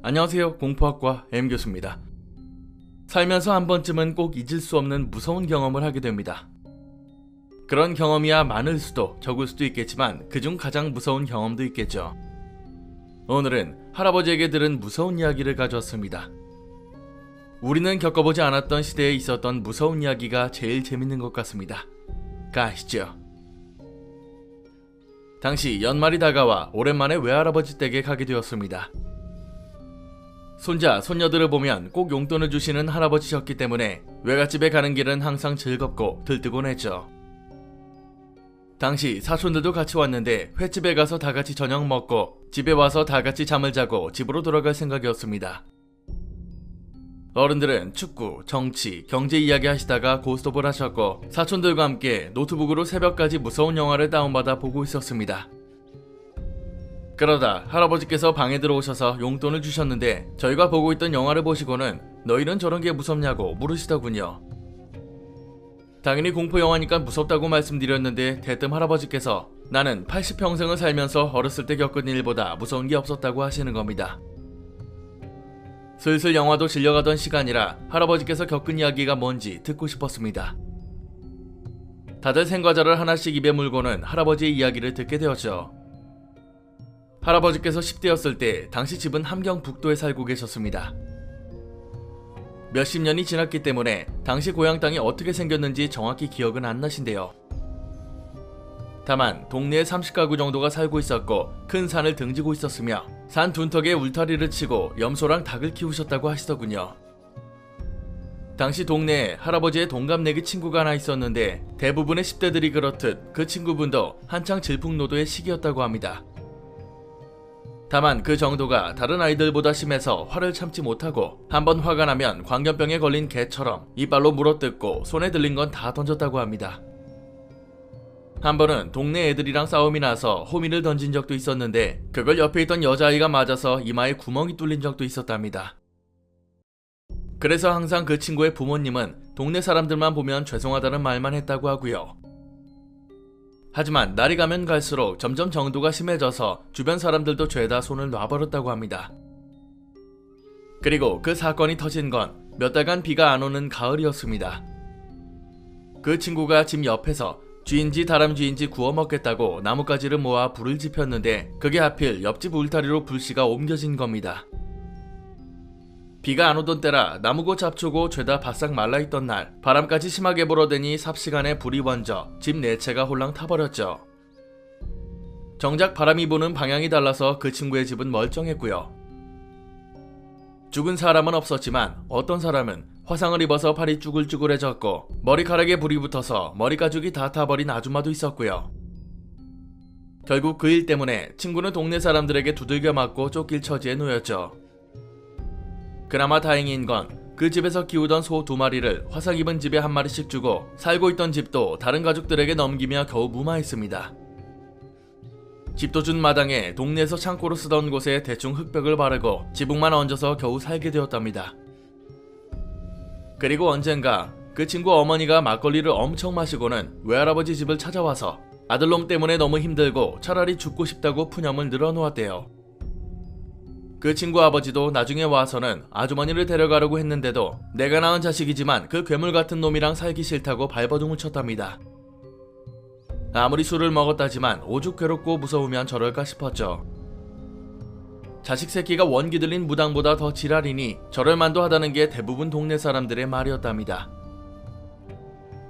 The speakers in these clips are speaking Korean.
안녕하세요. 공포학과 M교수입니다. 살면서 한 번쯤은 꼭 잊을 수 없는 무서운 경험을 하게 됩니다. 그런 경험이야 많을 수도 적을 수도 있겠지만 그중 가장 무서운 경험도 있겠죠. 오늘은 할아버지에게 들은 무서운 이야기를 가져왔습니다. 우리는 겪어보지 않았던 시대에 있었던 무서운 이야기가 제일 재밌는 것 같습니다. 가시죠. 당시 연말이 다가와 오랜만에 외할아버지 댁에 가게 되었습니다. 손자, 손녀들을 보면 꼭 용돈을 주시는 할아버지셨기 때문에 외갓집에 가는 길은 항상 즐겁고 들뜨곤 했죠. 당시 사촌들도 같이 왔는데 횟집에 가서 다같이 저녁 먹고 집에 와서 다같이 잠을 자고 집으로 돌아갈 생각이었습니다. 어른들은 축구, 정치, 경제 이야기 하시다가 고스톱을 하셨고 사촌들과 함께 노트북으로 새벽까지 무서운 영화를 다운받아 보고 있었습니다. 그러다 할아버지께서 방에 들어오셔서 용돈을 주셨는데 저희가 보고 있던 영화를 보시고는 너희는 저런 게 무섭냐고 물으시더군요. 당연히 공포영화니까 무섭다고 말씀드렸는데 대뜸 할아버지께서 나는 80평생을 살면서 어렸을 때 겪은 일보다 무서운 게 없었다고 하시는 겁니다. 슬슬 영화도 질려가던 시간이라 할아버지께서 겪은 이야기가 뭔지 듣고 싶었습니다. 다들 생과자를 하나씩 입에 물고는 할아버지의 이야기를 듣게 되었죠. 할아버지께서 10대였을 때 당시 집은 함경북도에 살고 계셨습니다. 몇십 년이 지났기 때문에 당시 고향 땅이 어떻게 생겼는지 정확히 기억은 안 나신대요. 다만 동네에 30가구 정도가 살고 있었고 큰 산을 등지고 있었으며 산 둔턱에 울타리를 치고 염소랑 닭을 키우셨다고 하시더군요. 당시 동네에 할아버지의 동갑내기 친구가 하나 있었는데 대부분의 10대들이 그렇듯 그 친구분도 한창 질풍노도의 시기였다고 합니다. 다만 그 정도가 다른 아이들보다 심해서 화를 참지 못하고 한번 화가 나면 광견병에 걸린 개처럼 이빨로 물어뜯고 손에 들린 건 다 던졌다고 합니다. 한 번은 동네 애들이랑 싸움이 나서 호미를 던진 적도 있었는데 그걸 옆에 있던 여자아이가 맞아서 이마에 구멍이 뚫린 적도 있었답니다. 그래서 항상 그 친구의 부모님은 동네 사람들만 보면 죄송하다는 말만 했다고 하고요. 하지만 날이 가면 갈수록 점점 정도가 심해져서 주변 사람들도 죄다 손을 놔버렸다고 합니다. 그리고 그 사건이 터진 건 몇 달간 비가 안 오는 가을이었습니다. 그 친구가 집 옆에서 쥐인지 다람쥐인지 구워 먹겠다고 나뭇가지를 모아 불을 지폈는데 그게 하필 옆집 울타리로 불씨가 옮겨진 겁니다. 비가 안 오던 때라 나무고 잡초고 죄다 바싹 말라있던 날 바람까지 심하게 불어대니 삽시간에 불이 번져 집 내채가 홀랑 타버렸죠. 정작 바람이 부는 방향이 달라서 그 친구의 집은 멀쩡했고요. 죽은 사람은 없었지만 어떤 사람은 화상을 입어서 팔이 쭈글쭈글해졌고 머리카락에 불이 붙어서 머리 가죽이 다 타버린 아줌마도 있었고요. 결국 그 일 때문에 친구는 동네 사람들에게 두들겨 맞고 쫓길 처지에 놓였죠. 그나마 다행인 건 그 집에서 키우던 소 2마리를 화상 입은 집에 1마리씩 주고 살고 있던 집도 다른 가족들에게 넘기며 겨우 무마했습니다. 집도 준 마당에 동네에서 창고로 쓰던 곳에 대충 흙벽을 바르고 지붕만 얹어서 겨우 살게 되었답니다. 그리고 언젠가 그 친구 어머니가 막걸리를 엄청 마시고는 외할아버지 집을 찾아와서 아들놈 때문에 너무 힘들고 차라리 죽고 싶다고 푸념을 늘어놓았대요. 그 친구 아버지도 나중에 와서는 아주머니를 데려가려고 했는데도 내가 낳은 자식이지만 그 괴물 같은 놈이랑 살기 싫다고 발버둥을 쳤답니다. 아무리 술을 먹었다지만 오죽 괴롭고 무서우면 저럴까 싶었죠. 자식 새끼가 원기 들린 무당보다 더 지랄이니 저럴만도 하다는 게 대부분 동네 사람들의 말이었답니다.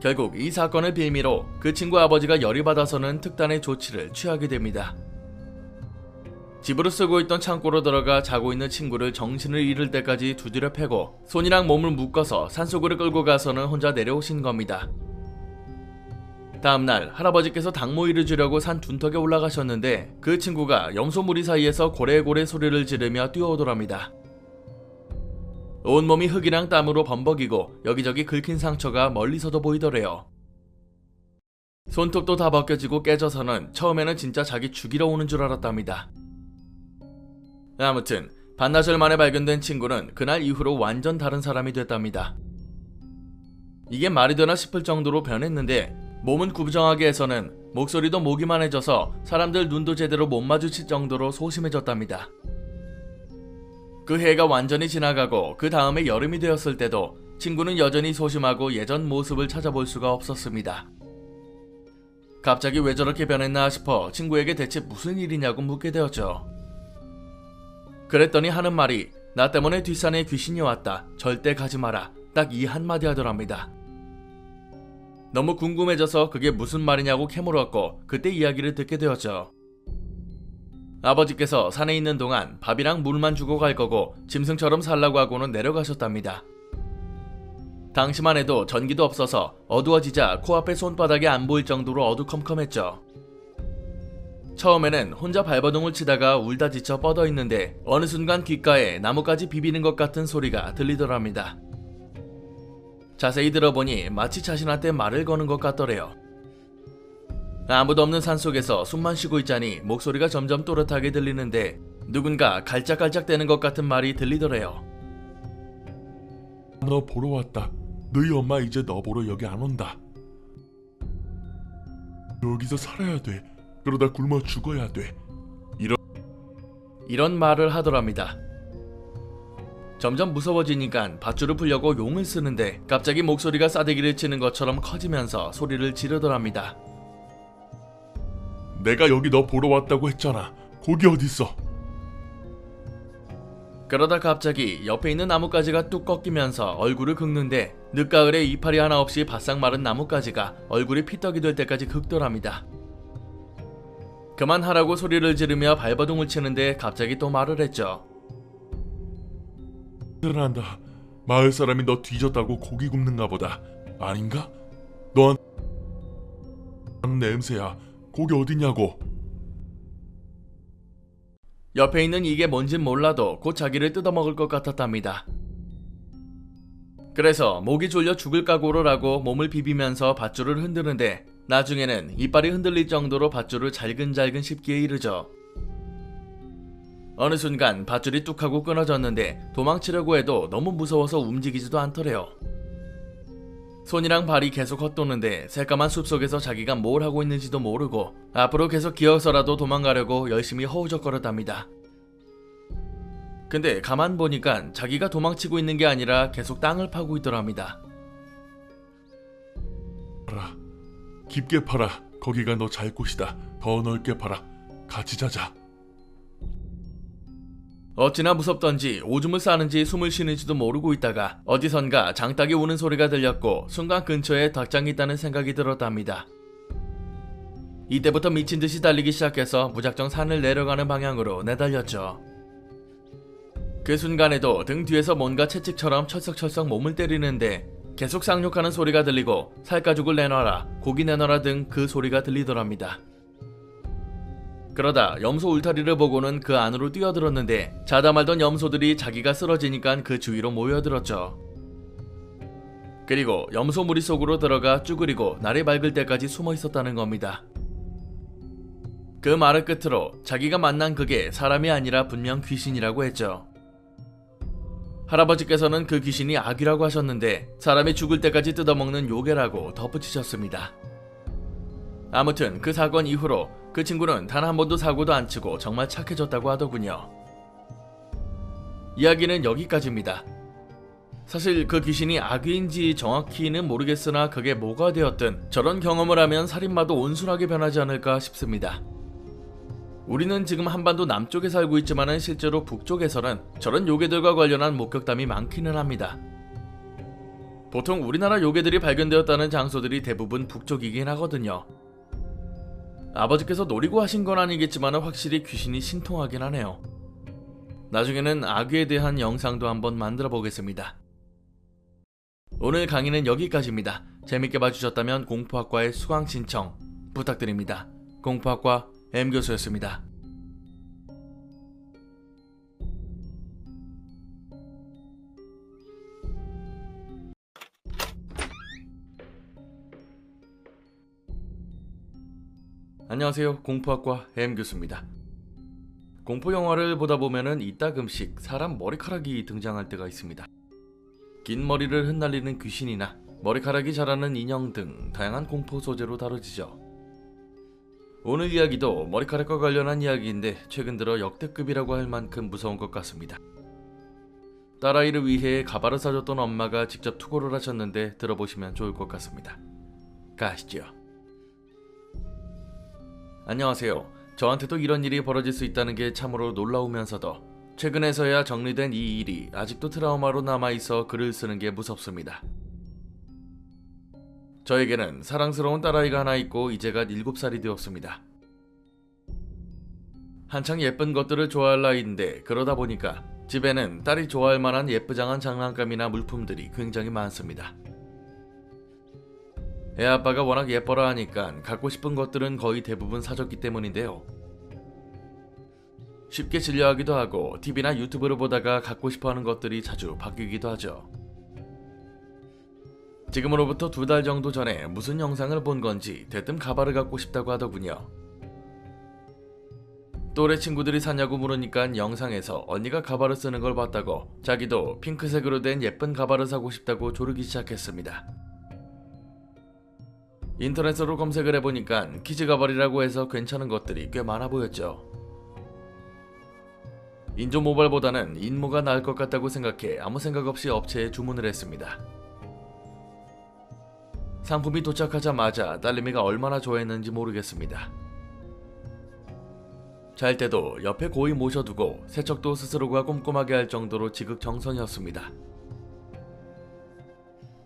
결국 이 사건을 빌미로 그 친구 아버지가 열이 받아서는 특단의 조치를 취하게 됩니다. 집으로 쓰고 있던 창고로 들어가 자고 있는 친구를 정신을 잃을 때까지 두드려 패고 손이랑 몸을 묶어서 산속으로 끌고 가서는 혼자 내려오신 겁니다. 다음날 할아버지께서 닭모이를 주려고 산 둔턱에 올라가셨는데 그 친구가 염소무리 사이에서 고래고래 소리를 지르며 뛰어오더랍니다. 온몸이 흙이랑 땀으로 범벅이고 여기저기 긁힌 상처가 멀리서도 보이더래요. 손톱도 다 벗겨지고 깨져서는 처음에는 진짜 자기 죽이러 오는 줄 알았답니다. 아무튼 반나절 만에 발견된 친구는 그날 이후로 완전 다른 사람이 됐답니다. 이게 말이 되나 싶을 정도로 변했는데 몸은 구부정하게 해서는 목소리도 모기만해져서 사람들 눈도 제대로 못 마주칠 정도로 소심해졌답니다. 그 해가 완전히 지나가고 그 다음에 여름이 되었을 때도 친구는 여전히 소심하고 예전 모습을 찾아볼 수가 없었습니다. 갑자기 왜 저렇게 변했나 싶어 친구에게 대체 무슨 일이냐고 묻게 되었죠. 그랬더니 하는 말이 나 때문에 뒷산에 귀신이 왔다. 절대 가지 마라. 딱 이 한마디 하더랍니다. 너무 궁금해져서 그게 무슨 말이냐고 캐물었고 그때 이야기를 듣게 되었죠. 아버지께서 산에 있는 동안 밥이랑 물만 주고 갈 거고 짐승처럼 살라고 하고는 내려가셨답니다. 당시만 해도 전기도 없어서 어두워지자 코앞에 손바닥이 안 보일 정도로 어두컴컴했죠. 처음에는 혼자 발버둥을 치다가 울다 지쳐 뻗어 있는데 어느 순간 귓가에 나뭇가지 비비는 것 같은 소리가 들리더랍니다. 자세히 들어보니 마치 자신한테 말을 거는 것 같더래요. 아무도 없는 산속에서 숨만 쉬고 있자니 목소리가 점점 또렷하게 들리는데 누군가 갈짝갈짝대는 것 같은 말이 들리더래요. 너 보러 왔다. 너희 엄마 이제 너 보러 여기 안 온다. 여기서 살아야 돼. 그러다 굶어 죽어야 돼. 이런 말을 하더랍니다. 점점 무서워지니까 밧줄을 풀려고 용을 쓰는데 갑자기 목소리가 싸대기를 치는 것처럼 커지면서 소리를 지르더랍니다. 내가 여기 너 보러 왔다고 했잖아. 거기 어딨어? 그러다 갑자기 옆에 있는 나뭇가지가 뚝 꺾이면서 얼굴을 긁는데 늦가을에 이파리 하나 없이 바싹 마른 나뭇가지가 얼굴이 피떡이 될 때까지 긁더랍니다. 그만하라고 소리를 지르며 발버둥을 치는데 갑자기 또 말을 했죠. 드러난다. 마을 사람이 너 뒤졌다고 고기 굽는가 보다. 아닌가? 너한 냄새야. 고기 어딨냐고. 옆에 있는 이게 뭔진 몰라도 곧 자기를 뜯어먹을 것 같았답니다. 그래서 목이 졸려 죽을 각오를 하고 몸을 비비면서 밧줄을 흔드는데 나중에는 이빨이 흔들릴 정도로 밧줄을 잘근잘근 씹기에 이르죠. 어느 순간 밧줄이 뚝하고 끊어졌는데 도망치려고 해도 너무 무서워서 움직이지도 않더래요. 손이랑 발이 계속 헛도는데 새까만 숲속에서 자기가 뭘 하고 있는지도 모르고 앞으로 계속 기어서라도 도망가려고 열심히 허우적거렸답니다. 근데 가만 보니까 자기가 도망치고 있는 게 아니라 계속 땅을 파고 있더랍니다. 팔아. 깊게 팔아. 거기가 너 잘 곳이다. 더 넓게 팔아. 같이 자자. 어찌나 무섭던지 오줌을 싸는지 숨을 쉬는지도 모르고 있다가 어디선가 장닭이 우는 소리가 들렸고 순간 근처에 닭장이 있다는 생각이 들었답니다. 이때부터 미친듯이 달리기 시작해서 무작정 산을 내려가는 방향으로 내달렸죠. 그 순간에도 등 뒤에서 뭔가 채찍처럼 철썩철썩 몸을 때리는데 계속 쌍욕하는 소리가 들리고 살가죽을 내놔라, 고기 내놔라 등 그 소리가 들리더랍니다. 그러다 염소 울타리를 보고는 그 안으로 뛰어들었는데 자다 말던 염소들이 자기가 쓰러지니까 그 주위로 모여들었죠. 그리고 염소 무리 속으로 들어가 쭈그리고 날이 밝을 때까지 숨어 있었다는 겁니다. 그 말을 끝으로 자기가 만난 그게 사람이 아니라 분명 귀신이라고 했죠. 할아버지께서는 그 귀신이 악귀라고 하셨는데 사람이 죽을 때까지 뜯어먹는 요괴라고 덧붙이셨습니다. 아무튼 그 사건 이후로 그 친구는 단 한 번도 사고도 안 치고 정말 착해졌다고 하더군요. 이야기는 여기까지입니다. 사실 그 귀신이 악귀인지 정확히는 모르겠으나 그게 뭐가 되었든 저런 경험을 하면 살인마도 온순하게 변하지 않을까 싶습니다. 우리는 지금 한반도 남쪽에 살고 있지만 실제로 북쪽에서는 저런 요괴들과 관련한 목격담이 많기는 합니다. 보통 우리나라 요괴들이 발견되었다는 장소들이 대부분 북쪽이긴 하거든요. 아버지께서 노리고 하신 건 아니겠지만 확실히 귀신이 신통하긴 하네요. 나중에는 악귀에 대한 영상도 한번 만들어 보겠습니다. 오늘 강의는 여기까지입니다. 재밌게 봐주셨다면 공포학과의 수강 신청 부탁드립니다. 공포학과 M교수였습니다. 안녕하세요. 공포학과 M교수입니다. 공포영화를 보다 보면은 이따금씩 사람 머리카락이 등장할 때가 있습니다. 긴 머리를 흩날리는 귀신이나 머리카락이 자라는 인형 등 다양한 공포 소재로 다뤄지죠. 오늘 이야기도 머리카락과 관련한 이야기인데 최근 들어 역대급이라고 할 만큼 무서운 것 같습니다. 딸아이를 위해 가발을 사줬던 엄마가 직접 투고를 하셨는데 들어보시면 좋을 것 같습니다. 가시죠. 안녕하세요. 저한테도 이런 일이 벌어질 수 있다는 게 참으로 놀라우면서도 최근에서야 정리된 이 일이 아직도 트라우마로 남아있어 글을 쓰는 게 무섭습니다. 저에게는 사랑스러운 딸아이가 하나 있고 이제 갓 7살이 되었습니다. 한창 예쁜 것들을 좋아할 나이인데 그러다 보니까 집에는 딸이 좋아할 만한 예쁘장한 장난감이나 물품들이 굉장히 많습니다. 애아빠가 워낙 예뻐라 하니까 갖고 싶은 것들은 거의 대부분 사줬기 때문인데요. 쉽게 질려하기도 하고 TV나 유튜브를 보다가 갖고 싶어하는 것들이 자주 바뀌기도 하죠. 지금으로부터 2달 정도 전에 무슨 영상을 본 건지 대뜸 가발을 갖고 싶다고 하더군요. 또래 친구들이 사냐고 물으니까 영상에서 언니가 가발을 쓰는 걸 봤다고 자기도 핑크색으로 된 예쁜 가발을 사고 싶다고 조르기 시작했습니다. 인터넷으로 검색을 해보니까 키즈 가발이라고 해서 괜찮은 것들이 꽤 많아 보였죠. 인조 모발보다는 인모가 나을 것 같다고 생각해 아무 생각 없이 업체에 주문을 했습니다. 상품이 도착하자마자 딸내미가 얼마나 좋아했는지 모르겠습니다. 잘 때도 옆에 고이 모셔두고 세척도 스스로가 꼼꼼하게 할 정도로 지극정성이었습니다.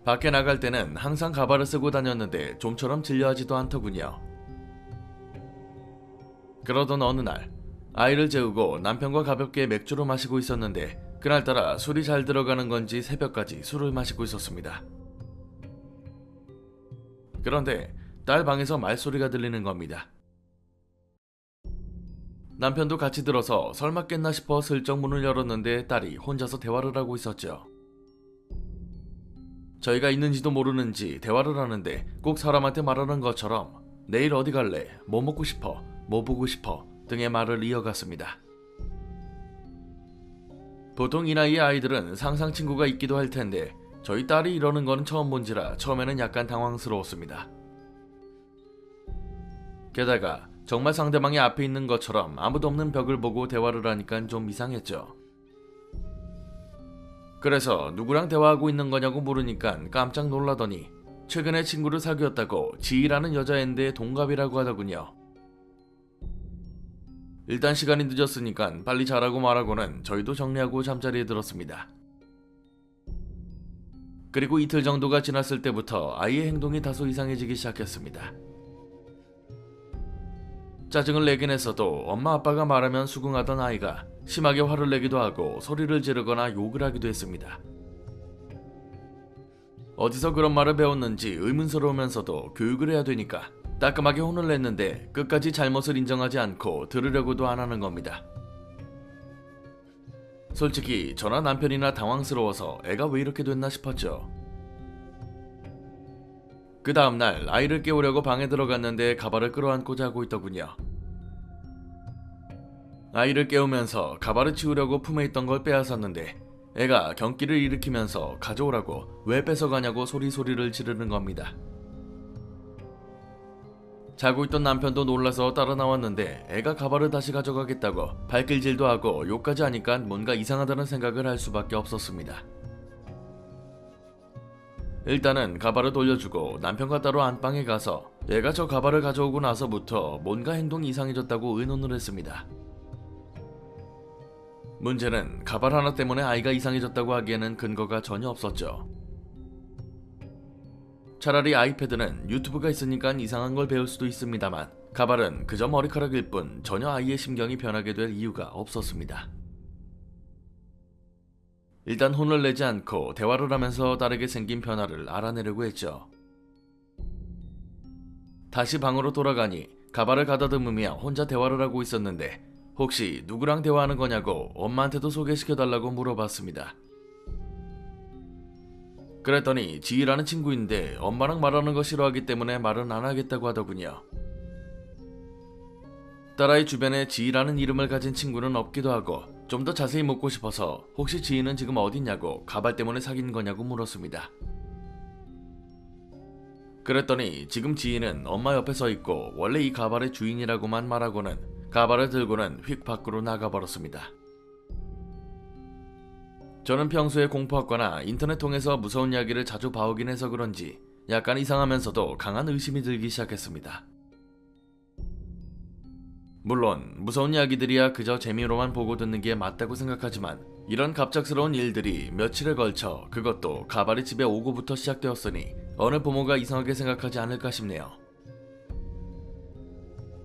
밖에 나갈 때는 항상 가발을 쓰고 다녔는데 좀처럼 질려하지도 않더군요. 그러던 어느 날 아이를 재우고 남편과 가볍게 맥주를 마시고 있었는데 그날따라 술이 잘 들어가는 건지 새벽까지 술을 마시고 있었습니다. 그런데 딸 방에서 말소리가 들리는 겁니다. 남편도 같이 들어서 설마 깼나 싶어 슬쩍 문을 열었는데 딸이 혼자서 대화를 하고 있었죠. 저희가 있는지도 모르는지 대화를 하는데 꼭 사람한테 말하는 것처럼 내일 어디 갈래? 뭐 먹고 싶어? 뭐 보고 싶어? 등의 말을 이어갔습니다. 보통 이 나이의 아이들은 상상 친구가 있기도 할 텐데 저희 딸이 이러는 건 처음 본지라 처음에는 약간 당황스러웠습니다. 게다가 정말 상대방이 앞에 있는 것처럼 아무도 없는 벽을 보고 대화를 하니까 좀 이상했죠. 그래서 누구랑 대화하고 있는 거냐고 물으니까 깜짝 놀라더니 최근에 친구를 사귀었다고 지희라는 여자애인데 동갑이라고 하더군요. 일단 시간이 늦었으니까 빨리 자라고 말하고는 저희도 정리하고 잠자리에 들었습니다. 그리고 이틀 정도가 지났을 때부터 아이의 행동이 다소 이상해지기 시작했습니다. 짜증을 내긴 했어도 엄마 아빠가 말하면 수긍하던 아이가 심하게 화를 내기도 하고 소리를 지르거나 욕을 하기도 했습니다. 어디서 그런 말을 배웠는지 의문스러우면서도 교육을 해야 되니까 따끔하게 혼을 냈는데 끝까지 잘못을 인정하지 않고 들으려고도 안 하는 겁니다. 솔직히 저나 남편이나 당황스러워서 애가 왜 이렇게 됐나 싶었죠. 그 다음날 아이를 깨우려고 방에 들어갔는데 가발을 끌어안고 자고 있더군요. 아이를 깨우면서 가발을 치우려고 품에 있던 걸 빼앗았는데 애가 경기를 일으키면서 가져오라고 왜 뺏어가냐고 소리를 지르는 겁니다. 자고 있던 남편도 놀라서 따라 나왔는데 애가 가발을 다시 가져가겠다고 발길질도 하고 욕까지 하니까 뭔가 이상하다는 생각을 할 수밖에 없었습니다. 일단은 가발을 돌려주고 남편과 따로 안방에 가서 얘가 저 가발을 가져오고 나서부터 뭔가 행동이 이상해졌다고 의논을 했습니다. 문제는 가발 하나 때문에 아이가 이상해졌다고 하기에는 근거가 전혀 없었죠. 차라리 아이패드는 유튜브가 있으니까 이상한 걸 배울 수도 있습니다만 가발은 그저 머리카락일 뿐 전혀 아이의 심경이 변하게 될 이유가 없었습니다. 일단 혼을 내지 않고 대화를 하면서 딸에게 생긴 변화를 알아내려고 했죠. 다시 방으로 돌아가니 가발을 가다듬으며 혼자 대화를 하고 있었는데 혹시 누구랑 대화하는 거냐고 엄마한테도 소개시켜달라고 물어봤습니다. 그랬더니 지희라는 친구인데 엄마랑 말하는 거 싫어하기 때문에 말은 안 하겠다고 하더군요. 딸아이 주변에 지희라는 이름을 가진 친구는 없기도 하고 좀 더 자세히 묻고 싶어서 혹시 지희는 지금 어딨냐고 가발 때문에 사귄 거냐고 물었습니다. 그랬더니 지금 지희는 엄마 옆에 서 있고 원래 이 가발의 주인이라고만 말하고는 가발을 들고는 휙 밖으로 나가버렸습니다. 저는 평소에 공포학과나 인터넷 통해서 무서운 이야기를 자주 봐오긴 해서 그런지 약간 이상하면서도 강한 의심이 들기 시작했습니다. 물론 무서운 이야기들이야 그저 재미로만 보고 듣는 게 맞다고 생각하지만 이런 갑작스러운 일들이 며칠에 걸쳐 그것도 가발이 집에 오고부터 시작되었으니 어느 부모가 이상하게 생각하지 않을까 싶네요.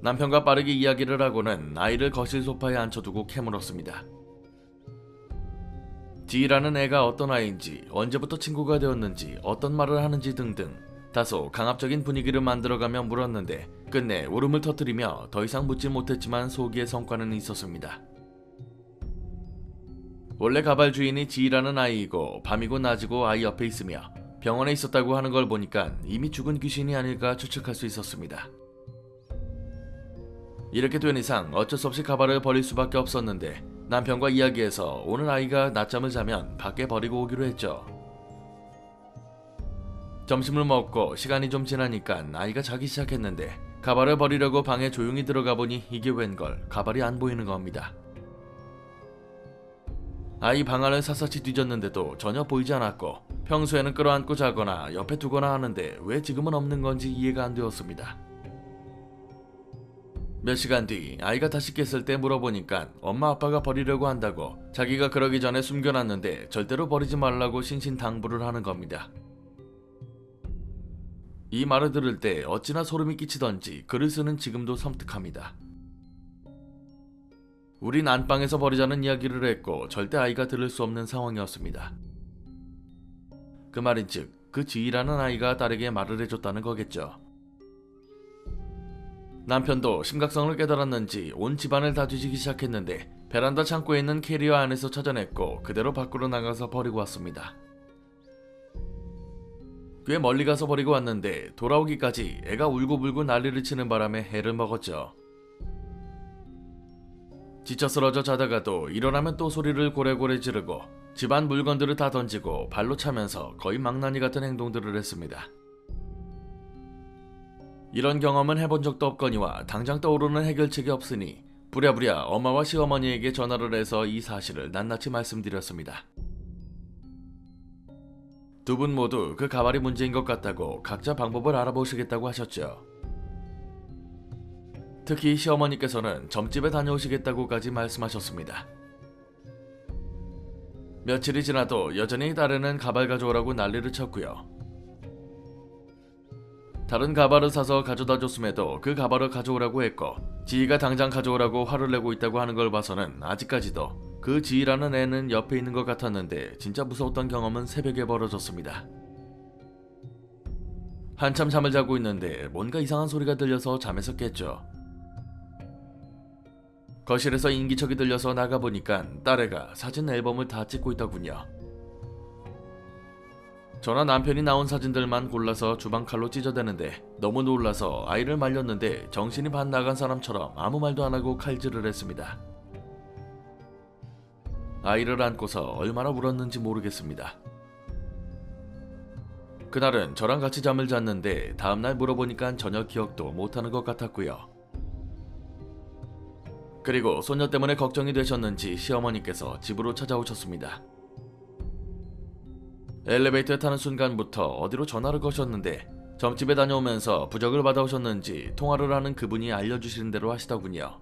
남편과 빠르게 이야기를 하고는 아이를 거실 소파에 앉혀두고 캐물었습니다. 지희라는 애가 어떤 아이인지, 언제부터 친구가 되었는지, 어떤 말을 하는지 등등 다소 강압적인 분위기를 만들어가며 물었는데 끝내 울음을 터뜨리며 더 이상 묻지 못했지만 소기의 성과는 있었습니다. 원래 가발 주인이 지희라는 아이이고 밤이고 낮이고 아이 옆에 있으며 병원에 있었다고 하는 걸 보니까 이미 죽은 귀신이 아닐까 추측할 수 있었습니다. 이렇게 된 이상 어쩔 수 없이 가발을 버릴 수밖에 없었는데 남편과 이야기해서 오늘 아이가 낮잠을 자면 밖에 버리고 오기로 했죠. 점심을 먹고 시간이 좀 지나니까 아이가 자기 시작했는데 가발을 버리려고 방에 조용히 들어가 보니 이게 웬걸 가발이 안 보이는 겁니다. 아이 방 안을 샅샅이 뒤졌는데도 전혀 보이지 않았고 평소에는 끌어안고 자거나 옆에 두거나 하는데 왜 지금은 없는 건지 이해가 안 되었습니다. 몇 시간 뒤 아이가 다시 깼을 때 물어보니까 엄마 아빠가 버리려고 한다고 자기가 그러기 전에 숨겨놨는데 절대로 버리지 말라고 신신당부를 하는 겁니다. 이 말을 들을 때 어찌나 소름이 끼치던지 글을 쓰는 지금도 섬뜩합니다. 우린 안방에서 버리자는 이야기를 했고 절대 아이가 들을 수 없는 상황이었습니다. 그 말인즉 그 지희라는 아이가 딸에게 말을 해줬다는 거겠죠. 남편도 심각성을 깨달았는지 온 집안을 다 뒤지기 시작했는데 베란다 창고에 있는 캐리어 안에서 찾아냈고 그대로 밖으로 나가서 버리고 왔습니다. 꽤 멀리 가서 버리고 왔는데 돌아오기까지 애가 울고불고 난리를 치는 바람에 해를 먹었죠. 지쳐 쓰러져 자다가도 일어나면 또 소리를 고래고래 지르고 집안 물건들을 다 던지고 발로 차면서 거의 망나니 같은 행동들을 했습니다. 이런 경험은 해본 적도 없거니와 당장 떠오르는 해결책이 없으니 부랴부랴 엄마와 시어머니에게 전화를 해서 이 사실을 낱낱이 말씀드렸습니다. 두 분 모두 그 가발이 문제인 것 같다고 각자 방법을 알아보시겠다고 하셨죠. 특히 시어머니께서는 점집에 다녀오시겠다고까지 말씀하셨습니다. 며칠이 지나도 여전히 딸에는 가발 가져오라고 난리를 쳤고요. 다른 가발을 사서 가져다 줬음에도 그 가발을 가져오라고 했고 지희가 당장 가져오라고 화를 내고 있다고 하는 걸 봐서는 아직까지도 그 지희라는 애는 옆에 있는 것 같았는데 진짜 무서웠던 경험은 새벽에 벌어졌습니다. 한참 잠을 자고 있는데 뭔가 이상한 소리가 들려서 잠에서 깼죠. 거실에서 인기척이 들려서 나가보니까 딸애가 사진 앨범을 다 찍고 있더군요. 저나 남편이 나온 사진들만 골라서 주방 칼로 찢어대는데 너무 놀라서 아이를 말렸는데 정신이 반 나간 사람처럼 아무 말도 안 하고 칼질을 했습니다. 아이를 안고서 얼마나 울었는지 모르겠습니다. 그날은 저랑 같이 잠을 잤는데 다음날 물어보니까 전혀 기억도 못하는 것 같았고요. 그리고 소녀 때문에 걱정이 되셨는지 시어머니께서 집으로 찾아오셨습니다. 엘리베이터에 타는 순간부터 어디로 전화를 거셨는데 점집에 다녀오면서 부적을 받아오셨는지 통화를 하는 그분이 알려주시는 대로 하시더군요.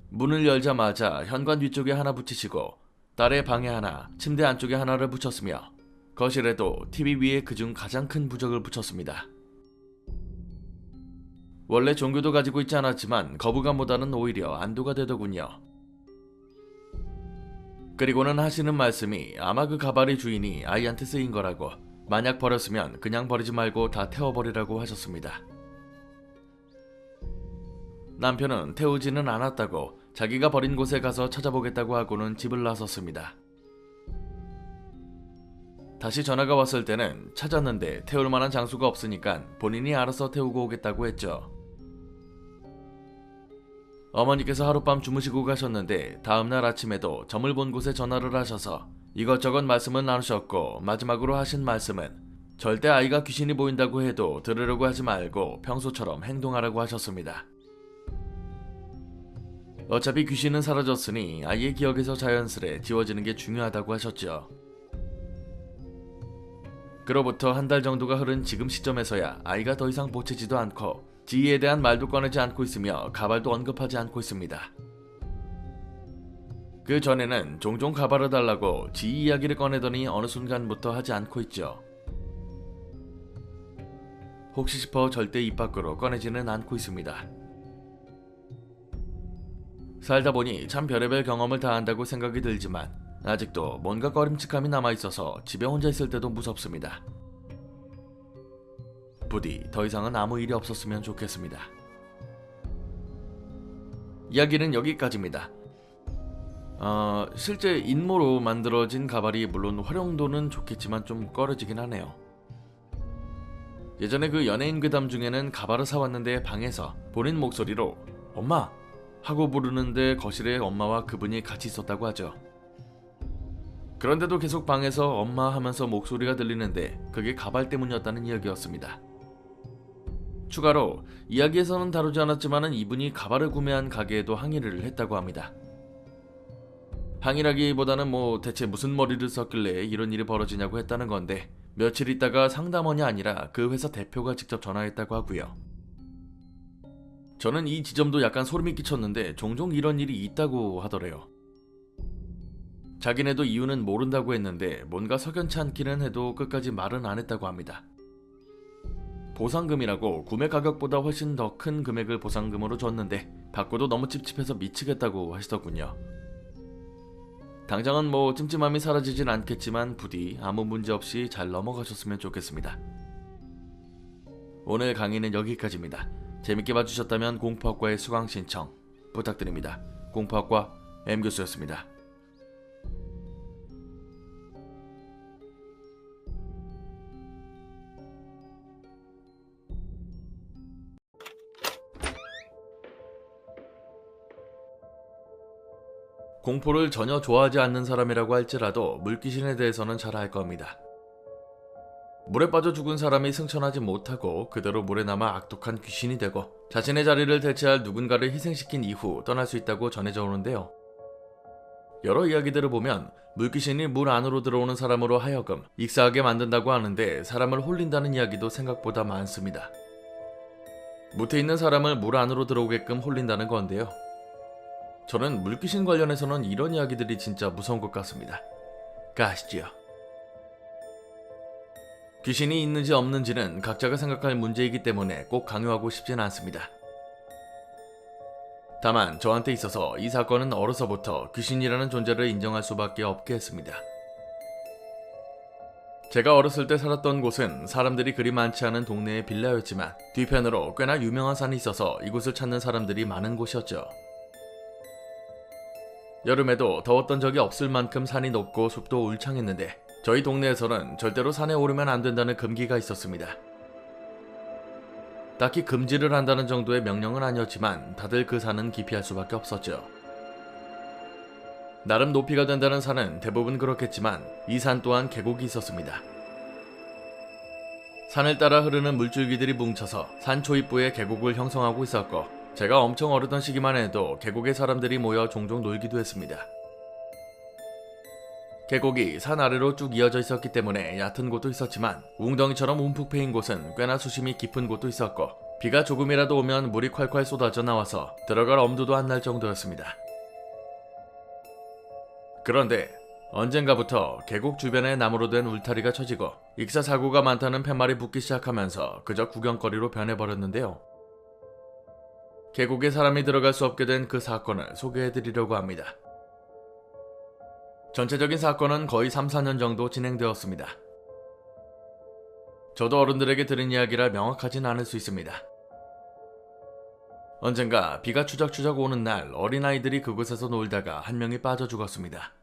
문을 열자마자 현관 뒤쪽에 하나 붙이시고 딸의 방에 하나, 침대 안쪽에 하나를 붙였으며 거실에도 TV 위에 그중 가장 큰 부적을 붙였습니다. 원래 종교도 가지고 있지 않았지만 거부감보다는 오히려 안도가 되더군요. 그리고는 하시는 말씀이 아마 그 가발의 주인이 아이한테 쓰인 거라고 만약 버렸으면 그냥 버리지 말고 다 태워버리라고 하셨습니다. 남편은 태우지는 않았다고 자기가 버린 곳에 가서 찾아보겠다고 하고는 집을 나섰습니다. 다시 전화가 왔을 때는 찾았는데 태울 만한 장소가 없으니까 본인이 알아서 태우고 오겠다고 했죠. 어머니께서 하룻밤 주무시고 가셨는데 다음날 아침에도 점을 본 곳에 전화를 하셔서 이것저것 말씀을 나누셨고 마지막으로 하신 말씀은 절대 아이가 귀신이 보인다고 해도 들으려고 하지 말고 평소처럼 행동하라고 하셨습니다. 어차피 귀신은 사라졌으니 아이의 기억에서 자연스레 지워지는 게 중요하다고 하셨죠. 그로부터 한 달 정도가 흐른 지금 시점에서야 아이가 더 이상 보채지도 않고 지희에 대한 말도 꺼내지 않고 있으며 가발도 언급하지 않고 있습니다. 그 전에는 종종 가발을 달라고 지희 이야기를 꺼내더니 어느 순간부터 하지 않고 있죠. 혹시 싶어 절대 입 밖으로 꺼내지는 않고 있습니다. 살다 보니 참 별의별 경험을 다 한다고 생각이 들지만 아직도 뭔가 꺼림칙함이 남아있어서 집에 혼자 있을 때도 무섭습니다. 부디 더 이상은 아무 일이 없었으면 좋겠습니다. 이야기는 여기까지입니다. 실제 인모로 만들어진 가발이 물론 활용도는 좋겠지만 좀 꺼려지긴 하네요. 예전에 그 연예인 괴담 중에는 가발을 사왔는데 방에서 본인 목소리로 엄마! 하고 부르는데 거실에 엄마와 그분이 같이 있었다고 하죠. 그런데도 계속 방에서 엄마 하면서 목소리가 들리는데 그게 가발 때문이었다는 이야기였습니다. 추가로 이야기에서는 다루지 않았지만 이분이 가발을 구매한 가게에도 항의를 했다고 합니다. 항의라기보다는 대체 무슨 머리를 썼길래 이런 일이 벌어지냐고 했다는 건데 며칠 있다가 상담원이 아니라 그 회사 대표가 직접 전화했다고 하고요. 저는 이 지점도 약간 소름이 끼쳤는데 종종 이런 일이 있다고 하더래요. 자기네도 이유는 모른다고 했는데 뭔가 석연치 않기는 해도 끝까지 말은 안 했다고 합니다. 보상금이라고 구매 가격보다 훨씬 더 큰 금액을 보상금으로 줬는데 받고도 너무 찝찝해서 미치겠다고 하시더군요. 당장은 찜찜함이 사라지진 않겠지만 부디 아무 문제 없이 잘 넘어가셨으면 좋겠습니다. 오늘 강의는 여기까지입니다. 재밌게 봐주셨다면 공포학과의 수강 신청 부탁드립니다. 공포학과 M교수였습니다. 공포를 전혀 좋아하지 않는 사람이라고 할지라도 물귀신에 대해서는 잘 알 겁니다. 물에 빠져 죽은 사람이 승천하지 못하고 그대로 물에 남아 악독한 귀신이 되고 자신의 자리를 대체할 누군가를 희생시킨 이후 떠날 수 있다고 전해져 오는데요. 여러 이야기들을 보면 물귀신이 물 안으로 들어오는 사람으로 하여금 익사하게 만든다고 하는데 사람을 홀린다는 이야기도 생각보다 많습니다. 무태 있는 사람을 물 안으로 들어오게끔 홀린다는 건데요. 저는 물귀신 관련해서는 이런 이야기들이 진짜 무서운 것 같습니다. 가시지요. 귀신이 있는지 없는지는 각자가 생각할 문제이기 때문에 꼭 강요하고 싶진 않습니다. 다만 저한테 있어서 이 사건은 어려서부터 귀신이라는 존재를 인정할 수밖에 없게 했습니다. 제가 어렸을 때 살았던 곳은 사람들이 그리 많지 않은 동네의 빌라였지만 뒤편으로 꽤나 유명한 산이 있어서 이곳을 찾는 사람들이 많은 곳이었죠. 여름에도 더웠던 적이 없을 만큼 산이 높고 숲도 울창했는데 저희 동네에서는 절대로 산에 오르면 안 된다는 금기가 있었습니다. 딱히 금지를 한다는 정도의 명령은 아니었지만 다들 그 산은 기피할 수밖에 없었죠. 나름 높이가 된다는 산은 대부분 그렇겠지만 이 산 또한 계곡이 있었습니다. 산을 따라 흐르는 물줄기들이 뭉쳐서 산 초입부에 계곡을 형성하고 있었고 제가 엄청 어리던 시기만 해도 계곡에 사람들이 모여 종종 놀기도 했습니다. 계곡이 산 아래로 쭉 이어져 있었기 때문에 얕은 곳도 있었지만 웅덩이처럼 움푹 패인 곳은 꽤나 수심이 깊은 곳도 있었고 비가 조금이라도 오면 물이 콸콸 쏟아져 나와서 들어갈 엄두도 안 날 정도였습니다. 그런데 언젠가부터 계곡 주변에 나무로 된 울타리가 쳐지고 익사 사고가 많다는 팻말이 붙기 시작하면서 그저 구경거리로 변해버렸는데요. 계곡에 사람이 들어갈 수 없게 된 그 사건을 소개해드리려고 합니다. 전체적인 사건은 거의 3-4년 정도 진행되었습니다. 저도 어른들에게 들은 이야기라 명확하진 않을 수 있습니다. 언젠가 비가 추적추적 오는 날 어린아이들이 그곳에서 놀다가 한 명이 빠져 죽었습니다.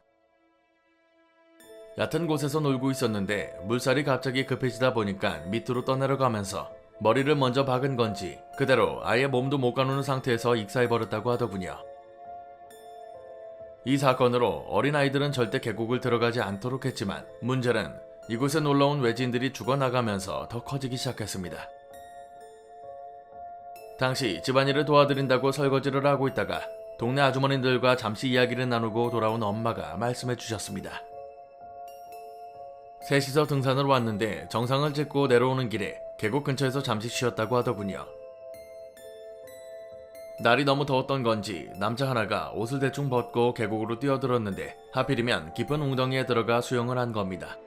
얕은 곳에서 놀고 있었는데 물살이 갑자기 급해지다 보니까 밑으로 떠내려가면서 머리를 먼저 박은 건지 그대로 아예 몸도 못 가누는 상태에서 익사해버렸다고 하더군요. 이 사건으로 어린아이들은 절대 계곡을 들어가지 않도록 했지만 문제는 이곳에 놀러온 외지인들이 죽어나가면서 더 커지기 시작했습니다. 당시 집안일을 도와드린다고 설거지를 하고 있다가 동네 아주머니들과 잠시 이야기를 나누고 돌아온 엄마가 말씀해 주셨습니다. 셋이서 등산을 왔는데 정상을 찍고 내려오는 길에 계곡 근처에서 잠시 쉬었다고 하더군요. 날이 너무 더웠던 건지 남자 하나가 옷을 대충 벗고 계곡으로 뛰어들었는데 하필이면 깊은 웅덩이에 들어가 수영을 한 겁니다.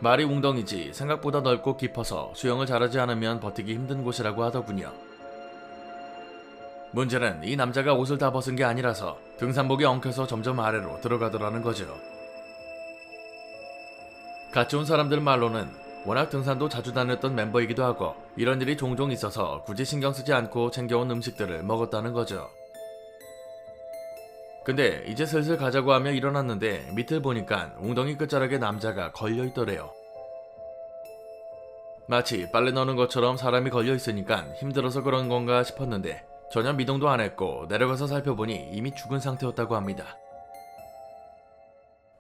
말이 웅덩이지 생각보다 넓고 깊어서 수영을 잘하지 않으면 버티기 힘든 곳이라고 하더군요. 문제는 이 남자가 옷을 다 벗은 게 아니라서 등산복이 엉켜서 점점 아래로 들어가더라는 거죠. 같이 온 사람들 말로는 워낙 등산도 자주 다녔던 멤버이기도 하고 이런 일이 종종 있어서 굳이 신경 쓰지 않고 챙겨온 음식들을 먹었다는 거죠. 근데 이제 슬슬 가자고 하며 일어났는데 밑을 보니까 웅덩이 끝자락에 남자가 걸려있더래요. 마치 빨래 넣는 것처럼 사람이 걸려있으니까 힘들어서 그런 건가 싶었는데 전혀 미동도 안 했고 내려가서 살펴보니 이미 죽은 상태였다고 합니다.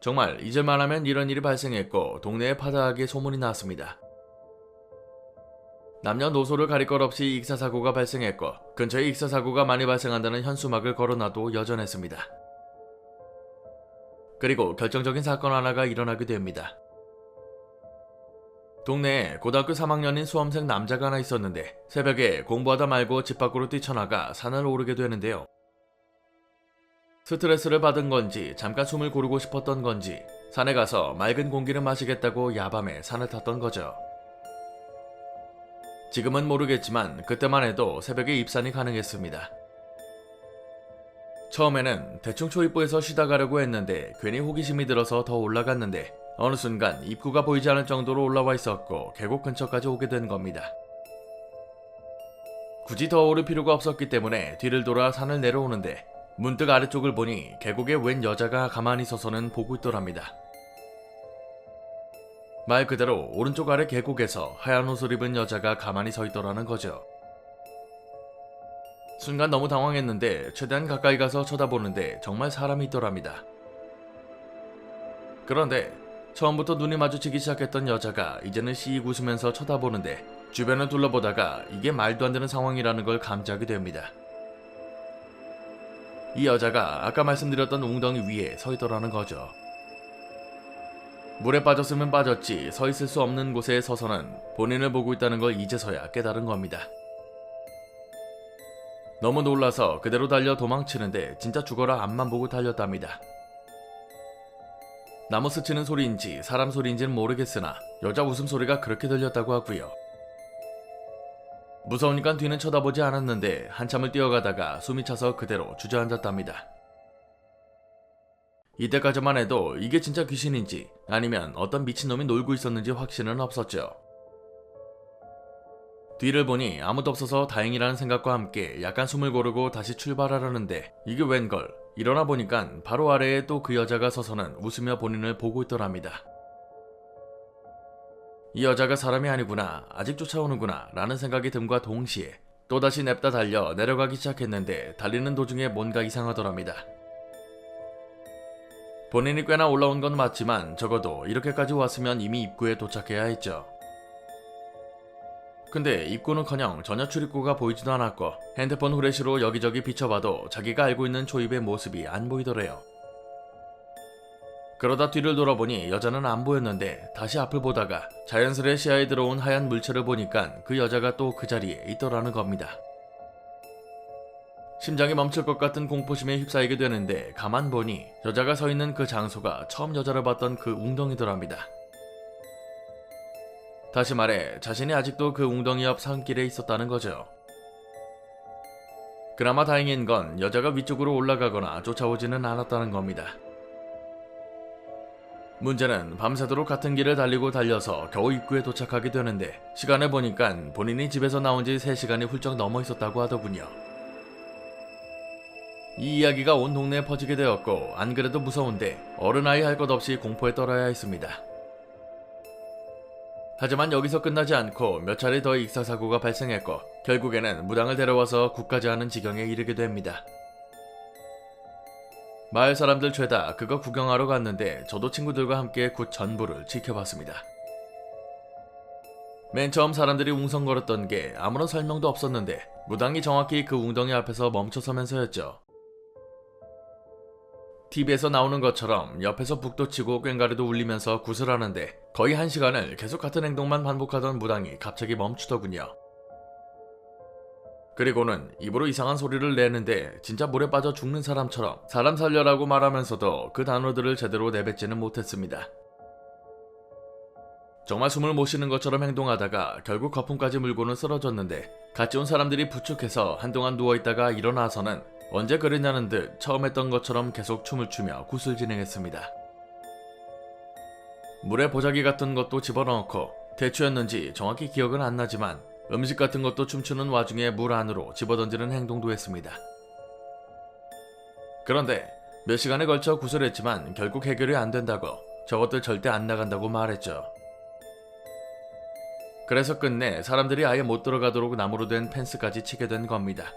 정말 잊을만 하면 이런 일이 발생했고 동네에 파다하게 소문이 났습니다. 남녀노소를 가릴 것 없이 익사사고가 발생했고 근처에 익사사고가 많이 발생한다는 현수막을 걸어놔도 여전했습니다. 그리고 결정적인 사건 하나가 일어나게 됩니다. 동네에 고등학교 3학년인 수험생 남자가 하나 있었는데 새벽에 공부하다 말고 집 밖으로 뛰쳐나가 산을 오르게 되는데요. 스트레스를 받은 건지 잠깐 숨을 고르고 싶었던 건지 산에 가서 맑은 공기를 마시겠다고 야밤에 산을 탔던 거죠. 지금은 모르겠지만 그때만 해도 새벽에 입산이 가능했습니다. 처음에는 대충 초입부에서 쉬다 가려고 했는데 괜히 호기심이 들어서 더 올라갔는데 어느 순간 입구가 보이지 않을 정도로 올라와 있었고 계곡 근처까지 오게 된 겁니다. 굳이 더 오를 필요가 없었기 때문에 뒤를 돌아 산을 내려오는데 문득 아래쪽을 보니 계곡에 웬 여자가 가만히 서서는 보고 있더랍니다. 말 그대로 오른쪽 아래 계곡에서 하얀 옷을 입은 여자가 가만히 서 있더라는 거죠. 순간 너무 당황했는데 최대한 가까이 가서 쳐다보는데 정말 사람이 있더랍니다. 그런데 처음부터 눈이 마주치기 시작했던 여자가 이제는 씩 웃으면서 쳐다보는데 주변을 둘러보다가 이게 말도 안 되는 상황이라는 걸 감지하게 됩니다. 이 여자가 아까 말씀드렸던 웅덩이 위에 서 있더라는 거죠. 물에 빠졌으면 빠졌지 서 있을 수 없는 곳에 서서는 본인을 보고 있다는 걸 이제서야 깨달은 겁니다. 너무 놀라서 그대로 달려 도망치는데 진짜 죽어라 앞만 보고 달렸답니다. 나무 스치는 소리인지 사람 소리인지는 모르겠으나 여자 웃음소리가 그렇게 들렸다고 하고요. 무서우니까 뒤는 쳐다보지 않았는데 한참을 뛰어가다가 숨이 차서 그대로 주저앉았답니다. 이때까지만 해도 이게 진짜 귀신인지 아니면 어떤 미친놈이 놀고 있었는지 확신은 없었죠. 뒤를 보니 아무도 없어서 다행이라는 생각과 함께 약간 숨을 고르고 다시 출발하려는데 이게 웬걸 일어나 보니까 바로 아래에 또 그 여자가 서서는 웃으며 본인을 보고 있더랍니다. 이 여자가 사람이 아니구나, 아직 쫓아오는구나 라는 생각이 듦과 동시에 또다시 냅다 달려 내려가기 시작했는데 달리는 도중에 뭔가 이상하더랍니다. 본인이 꽤나 올라온 건 맞지만 적어도 이렇게까지 왔으면 이미 입구에 도착해야 했죠. 근데 입구는커녕 전혀 출입구가 보이지도 않았고 핸드폰 후레쉬로 여기저기 비춰봐도 자기가 알고 있는 초입의 모습이 안 보이더래요. 그러다 뒤를 돌아보니 여자는 안 보였는데 다시 앞을 보다가 자연스레 시야에 들어온 하얀 물체를 보니까 그 여자가 또 그 자리에 있더라는 겁니다. 심장이 멈출 것 같은 공포심에 휩싸이게 되는데 가만 보니 여자가 서 있는 그 장소가 처음 여자를 봤던 그 웅덩이더랍니다. 다시 말해 자신이 아직도 그 웅덩이 옆 산길에 있었다는 거죠. 그나마 다행인 건 여자가 위쪽으로 올라가거나 쫓아오지는 않았다는 겁니다. 문제는 밤새도록 같은 길을 달리고 달려서 겨우 입구에 도착하게 되는데 시간을 보니까 본인이 집에서 나온 지 3시간이 훌쩍 넘어 있었다고 하더군요. 이 이야기가 온 동네에 퍼지게 되었고 안 그래도 무서운데 어른아이 할 것 없이 공포에 떨어야 했습니다. 하지만 여기서 끝나지 않고 몇 차례 더 익사사고가 발생했고 결국에는 무당을 데려와서 굿까지 하는 지경에 이르게 됩니다. 마을 사람들 죄다 그거 구경하러 갔는데 저도 친구들과 함께 굿 전부를 지켜봤습니다. 맨 처음 사람들이 웅성거렸던 게 아무런 설명도 없었는데 무당이 정확히 그 웅덩이 앞에서 멈춰서면서였죠. TV에서 나오는 것처럼 옆에서 북도 치고 꽹과리도 울리면서 구슬하는데 거의 1시간을 계속 같은 행동만 반복하던 무당이 갑자기 멈추더군요. 그리고는 입으로 이상한 소리를 내는데 진짜 물에 빠져 죽는 사람처럼 사람 살려라고 말하면서도 그 단어들을 제대로 내뱉지는 못했습니다. 정말 숨을 못 쉬는 것처럼 행동하다가 결국 거품까지 물고는 쓰러졌는데 같이 온 사람들이 부축해서 한동안 누워있다가 일어나서는 언제 그랬냐는 듯 처음 했던 것처럼 계속 춤을 추며 굿을 진행했습니다. 물에 보자기 같은 것도 집어넣고 대추였는지 정확히 기억은 안 나지만 음식 같은 것도 춤추는 와중에 물 안으로 집어던지는 행동도 했습니다. 그런데 몇 시간에 걸쳐 구슬했지만 결국 해결이 안 된다고 저것들 절대 안 나간다고 말했죠. 그래서 끝내 사람들이 아예 못 들어가도록 나무로 된 펜스까지 치게 된 겁니다.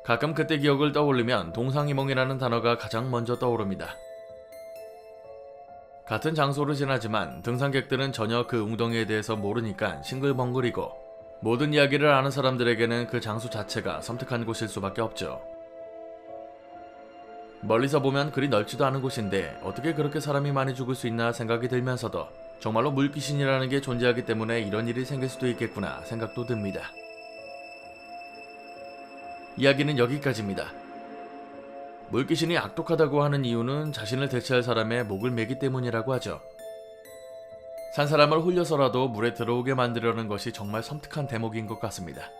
가끔 그때 기억을 떠올리면 동상이몽이라는 단어가 가장 먼저 떠오릅니다. 같은 장소를 지나지만 등산객들은 전혀 그 웅덩이에 대해서 모르니까 싱글벙글이고 모든 이야기를 아는 사람들에게는 그 장소 자체가 섬뜩한 곳일 수밖에 없죠. 멀리서 보면 그리 넓지도 않은 곳인데 어떻게 그렇게 사람이 많이 죽을 수 있나 생각이 들면서도 정말로 물귀신이라는 게 존재하기 때문에 이런 일이 생길 수도 있겠구나 생각도 듭니다. 이야기는 여기까지입니다. 물귀신이 악독하다고 하는 이유는 자신을 대체할 사람의 목을 매기 때문이라고 하죠. 산 사람을 홀려서라도 물에 들어오게 만들려는 것이 정말 섬뜩한 대목인 것 같습니다.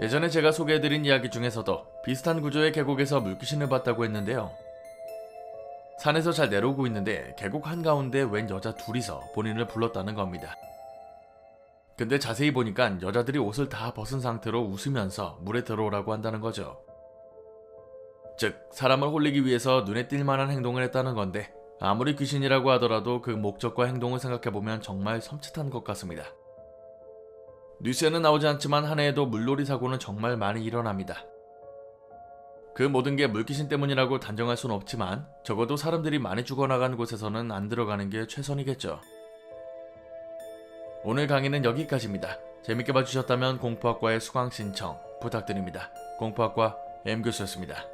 예전에 제가 소개해드린 이야기 중에서도 비슷한 구조의 계곡에서 물귀신을 봤다고 했는데요. 산에서 잘 내려오고 있는데 계곡 한가운데 웬 여자 둘이서 본인을 불렀다는 겁니다. 근데 자세히 보니까 여자들이 옷을 다 벗은 상태로 웃으면서 물에 들어오라고 한다는 거죠. 즉 사람을 홀리기 위해서 눈에 띌 만한 행동을 했다는 건데 아무리 귀신이라고 하더라도 그 목적과 행동을 생각해보면 정말 섬찟한 것 같습니다. 뉴스에는 나오지 않지만 한 해에도 물놀이 사고는 정말 많이 일어납니다. 그 모든 게 물귀신 때문이라고 단정할 수는 없지만 적어도 사람들이 많이 죽어나간 곳에서는 안 들어가는 게 최선이겠죠. 오늘 강의는 여기까지입니다. 재밌게 봐주셨다면 공포학과의 수강 신청 부탁드립니다. 공포학과 M교수였습니다.